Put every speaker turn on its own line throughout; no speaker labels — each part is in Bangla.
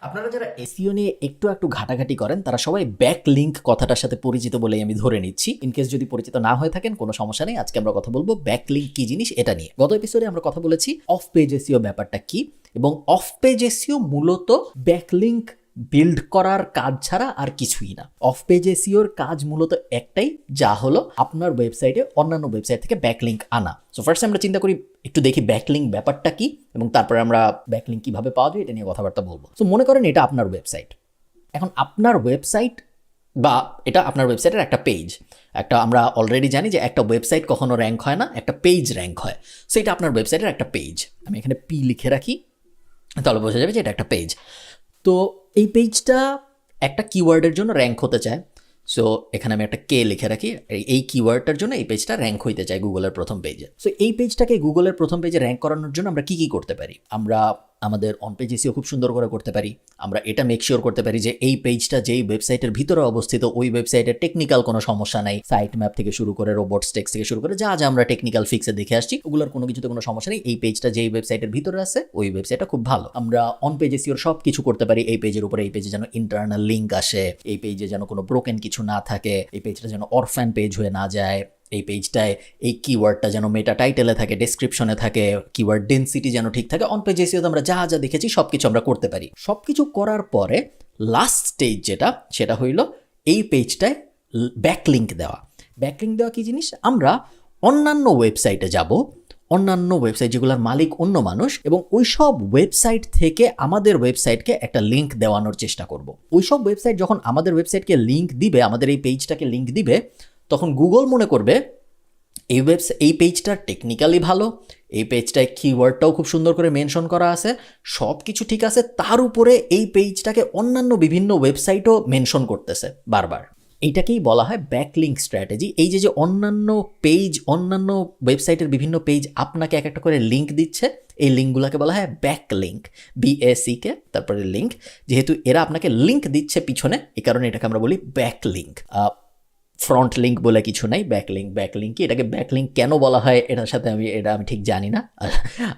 আপনারা যারা এসইও নিয়ে একটু ঘাটাঘাটি করেন তারা সবাই ব্যাকলিংক কথাটার সাথে পরিচিত বলেই আমি ধরে নিচ্ছি। ইনকেস যদি পরিচিত না হয়ে থাকেন কোনো সমস্যা নেই, আজকে আমরা কথা বলবো ব্যাকলিংক কি জিনিস এটা নিয়ে। গত এপিসোডে আমরা কথা বলেছি অফ পেজ এসইও ব্যাপারটা কি, এবং অফ পেজ এসইও মূলত ব্যাকলিংক বিল্ড করার কাজ ছাড়া আর কিছুই না। অফ পেজ এসইওর কাজ মূলত একটাই, যা হলো আপনার ওয়েবসাইটে অন্যান্য ওয়েবসাইট থেকে ব্যাকলিংক আনা। সো ফার্স্ট আমরা চিন্তা করি একটু দেখি ব্যাকলিংক ব্যাপারটা কি, এবং তারপরে আমরা ব্যাকলিংক কিভাবে পাওয়া যায় এটা নিয়ে কথাবার্তা বলবো। সো মনে করেন এটা আপনার ওয়েবসাইট। এখন আপনার ওয়েবসাইট বা এটা আপনার ওয়েবসাইটের একটা পেজ, আমরা অলরেডি জানি যে একটা ওয়েবসাইট কখনো র্যাঙ্ক হয় না, একটা পেজ র্যাঙ্ক হয়। সো এটা আপনার ওয়েবসাইটের একটা পেজ। আমি এখানে পি লিখে রাখি, তাহলে বোঝা যাবে যে এটা একটা পেজ। তো এই পেজটা একটা কিওয়ার্ডের জন্য র্যাঙ্ক হতে চায়। সো এখানে আমি একটা কে লিখে রাখি, এই কিওয়ার্ডটার জন্য এই পেজটা র্যাঙ্ক হইতে চাই গুগলের প্রথম পেজে। সো এই পেজটাকে গুগলের প্রথম পেজে র্যাঙ্ক করানোর জন্য আমরা কি করতে পারি? আমরা আমাদের অন পেজ এসইও খুব সুন্দর করে করতে পারি। আমরা এটা মেক শিওর করতে পারি যে এই পেজটা যেই ওয়েবসাইটের ভিতরে অবস্থিত ওই ওয়েবসাইটের টেকনিক্যাল কোনো সমস্যা নাই। সাইট ম্যাপ থেকে শুরু করে রোবটস টেক্সট থেকে শুরু করে যা আমরা টেকনিক্যাল ফিক্সে দেখে আসছি, ওগুলোর কোনো কিছুতে কোনো সমস্যা নেই। এই পেজটা যেই ওয়েবসাইটের ভিতরে আছে ওই ওয়েবসাইটটা খুব ভালো। আমরা অন পেজ এসইওর সব কিছু করতে পারি এই পেজের উপরে। এই পেজে যেন ইন্টারনাল লিঙ্ক আসে, এই পেজে যেন কোনো ব্রোকেন কিছু না থাকে, এই পেজটা যেন অরফ্যান পেজ হয়ে না যায়, এই পেজটায় এই কিওয়ার্ডটা যেন মেটা টাইটেলে থাকে, ডেসক্রিপশনে থাকে, কিওয়ার্ড ডেনসিটি যেন ঠিক থাকে। অন পেজ এসইওতে আমরা যা দেখেছি সব কিছু আমরা করতে পারি। সব কিছু করার পরে লাস্ট স্টেজ সেটা হইল এই পেজটায় ব্যাকলিংক দেওয়া। ব্যাকলিংক দেওয়া কি জিনিস? আমরা অন্যান্য ওয়েবসাইটে যাব, অন্যান্য ওয়েবসাইট যেগুলোর মালিক অন্য মানুষ, এবং ওই সব ওয়েবসাইট থেকে আমাদের ওয়েবসাইটকে একটা লিঙ্ক দেওয়ানোর চেষ্টা করব। ওই সব ওয়েবসাইট যখন আমাদের ওয়েবসাইটকে লিঙ্ক দিবে, আমাদের এই পেজটাকে লিঙ্ক দিবে, তখন গুগল মনে করবে এই পেজটা টেকনিক্যালি ভালো, এই পেজটায় কিওয়ার্ডটাও খুব সুন্দর করে মেনশন করা আছে, সব কিছু ঠিক আছে, তার উপরে এই পেজটাকে অন্যান্য বিভিন্ন ওয়েবসাইটও মেনশন করতেছে বারবার। এইটাকেই বলা হয় ব্যাকলিংক স্ট্র্যাটেজি। এই যে অন্যান্য পেজ, অন্যান্য ওয়েবসাইটের বিভিন্ন পেজ আপনাকে এক একটা করে লিঙ্ক দিচ্ছে, এই লিঙ্কগুলোকে বলা হয় ব্যাকলিংক, BACK তারপরে লিঙ্ক। যেহেতু এরা আপনাকে লিঙ্ক দিচ্ছে পিছনে, এই কারণে এটাকে আমরা বলি ব্যাকলিংক। ফ্রন্ট লিঙ্ক বলে কিছু নাই, ব্যাকলিংক কি, এটাকে ব্যাকলিংক কেন বলা হয় এটার সাথে আমি ঠিক জানি না।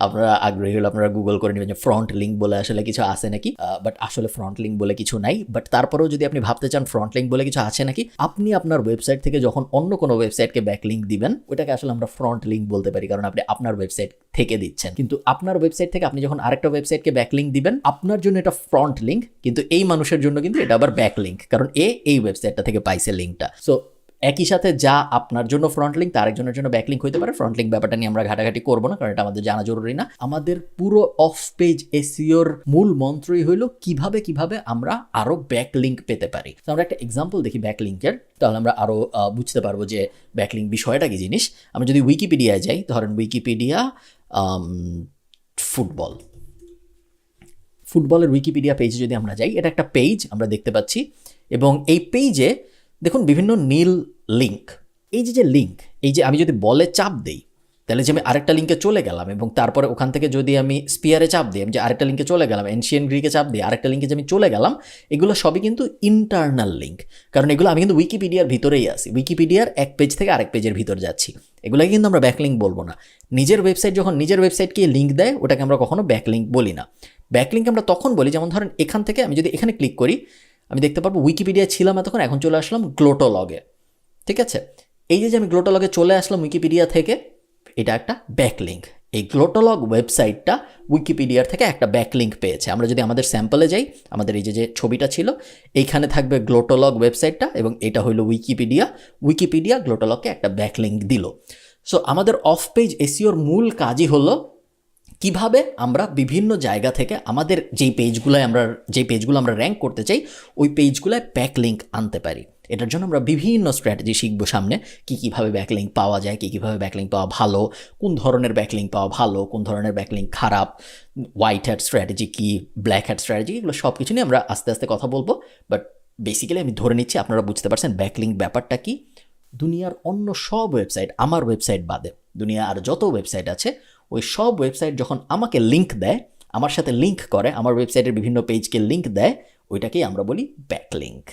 আপনারা আগ্রহী হলে আপনারা গুগল করে নেবেন যে ফ্রন্ট লিঙ্ক বলে আসলে কিছু আছে নাকি। বাট আসলে ফ্রন্ট লিঙ্ক বলে কিছু নাই। বাট তারপরেও যদি আপনি ভাবতে চান ফ্রন্ট লিঙ্ক বলে কিছু আছে নাকি, আপনি আপনার ওয়েবসাইট থেকে যখন অন্য কোনো ওয়েবসাইটকে ব্যাকলিংক দিবেন, ওটাকে আসলে আমরা ফ্রন্ট লিঙ্ক বলতে পারি, কারণ আপনি আপনার ওয়েবসাইট থেকে দিচ্ছেন। কিন্তু আপনার ওয়েবসাইট থেকে আপনি যখন আরেকটা ওয়েবসাইটকে ব্যাকলিংক দিবেন, আপনার জন্য এটা ফ্রন্ট লিঙ্ক, কিন্তু এই মানুষের জন্য কিন্তু এটা আবার ব্যাকলিংক, কারণ এই ওয়েবসাইটটা থেকে পাইছে লিঙ্কটা। সো একই সাথে যা আপনার জন্য ফ্রন্ট লিঙ্ক, তার একজনের জন্য ব্যাকলিংক হইতে পারে। ফ্রন্ট লিঙ্ক ব্যাপারটা নিয়ে আমরা ঘাটাঘাটি করবো না, কারণ এটা আমাদের জানা জরুরি না। আমাদের পুরো অফ পেজ এসইওর মূল মন্ত্রই হইল কিভাবে আমরা আরো ব্যাকলিংক পেতে পারি। তো আমরা একটা এক্সাম্পল দেখি ব্যাকলিংকের, তাহলে আমরা আরো বুঝতে পারবো যে ব্যাকলিংক বিষয়টা কি জিনিস। আমরা যদি উইকিপিডিয়ায় যাই, ধরেন উইকিপিডিয়া ফুটবলের উইকিপিডিয়া পেজে যদি আমরা যাই, এটা একটা পেজ আমরা দেখতে পাচ্ছি, এবং এই পেজে দেখুন বিভিন্ন নীল লিঙ্ক। এই যে লিঙ্ক, এই যে আমি যদি বলে চাপ দেই, তাহলে যে আমি আরেকটা লিঙ্কে চলে গেলাম, এবং তারপরে ওখান থেকে যদি আমি স্পিয়ারে চাপ দিই, আমি যে আরেকটা লিঙ্কে চলে গেলাম, এনশিয়েন্ট গ্রিকে চাপ দিই, আরেকটা লিঙ্কে যে আমি চলে গেলাম, এগুলো সবই কিন্তু ইন্টারনাল লিঙ্ক। কারণ এগুলো আমি কিন্তু উইকিপিডিয়ার ভিতরেই আছি, উইকিপিডিয়ার এক পেজ থেকে আরেক পেজের ভিতর যাচ্ছি। এগুলোকে কিন্তু আমরা ব্যাকলিঙ্ক বলবো না। নিজের ওয়েবসাইট যখন নিজের ওয়েবসাইটকে লিঙ্ক দেয়, ওটাকে আমরা কখনো ব্যাকলিঙ্ক বলি না। ব্যাকলিঙ্ক আমরা তখন বলি, যেমন ধরেন এখান থেকে আমি যদি এখানে ক্লিক করি, আমি দেখতে পারবো উইকিপিডিয়ায় ছিলাম এতক্ষণ, এখন চলে আসলাম গ্লোটোলগে। ঠিক আছে, এই যে আমি গ্লোটোলগে চলে আসলাম উইকিপিডিয়া থেকে, এটা একটা ব্যাকলিঙ্ক। এই গ্লোটোলগ ওয়েবসাইটটা উইকিপিডিয়ার থেকে একটা ব্যাকলিঙ্ক পেয়েছে। আমরা যদি আমাদের স্যাম্পলে যাই, আমাদের এই যে ছবিটা ছিল, এইখানে থাকবে গ্লোটোলগ ওয়েবসাইটটা, এবং এটা হইলো উইকিপিডিয়া গ্লোটোলগকে একটা ব্যাকলিঙ্ক দিল। সো আমাদের অফ পেজ এসইওর মূল কাজই হলো কিভাবে আমরা বিভিন্ন জায়গা থেকে আমাদের যেই পেজগুলো আমরা র্যাঙ্ক করতে চাই, ওই পেজগুলোয় ব্যাকলিঙ্ক আনতে পারি। এটার জন্য আমরা বিভিন্ন স্ট্র্যাটেজি শিখবো সামনে, কীভাবে ব্যাকলিঙ্ক পাওয়া যায়, কীভাবে ব্যাকলিঙ্ক পাওয়া ভালো, কোন ধরনের ব্যাকলিঙ্ক পাওয়া ভালো, কোন ধরনের ব্যাকলিঙ্ক খারাপ, হোয়াইট হ্যাট স্ট্র্যাটেজি কি, ব্ল্যাক হ্যাট স্ট্র্যাটেজি, এগুলো সব কিছু নিয়ে আমরা আস্তে আস্তে কথা বলবো। বাট বেসিক্যালি আমি ধরে নিচ্ছি আপনারা বুঝতে পারছেন ব্যাকলিঙ্ক ব্যাপারটা কি। দুনিয়ার অন্য সব ওয়েবসাইট, আমার ওয়েবসাইট বাদে দুনিয়া আর যত ওয়েবসাইট আছে, ওই সব ওয়েবসাইট যখন আমাকে লিঙ্ক দেয়, আমার সাথে লিঙ্ক করে, আমার ওয়েবসাইটের বিভিন্ন পেজকে লিঙ্ক দেয়, ওইটাকেই আমরা বলি ব্যাকলিঙ্ক।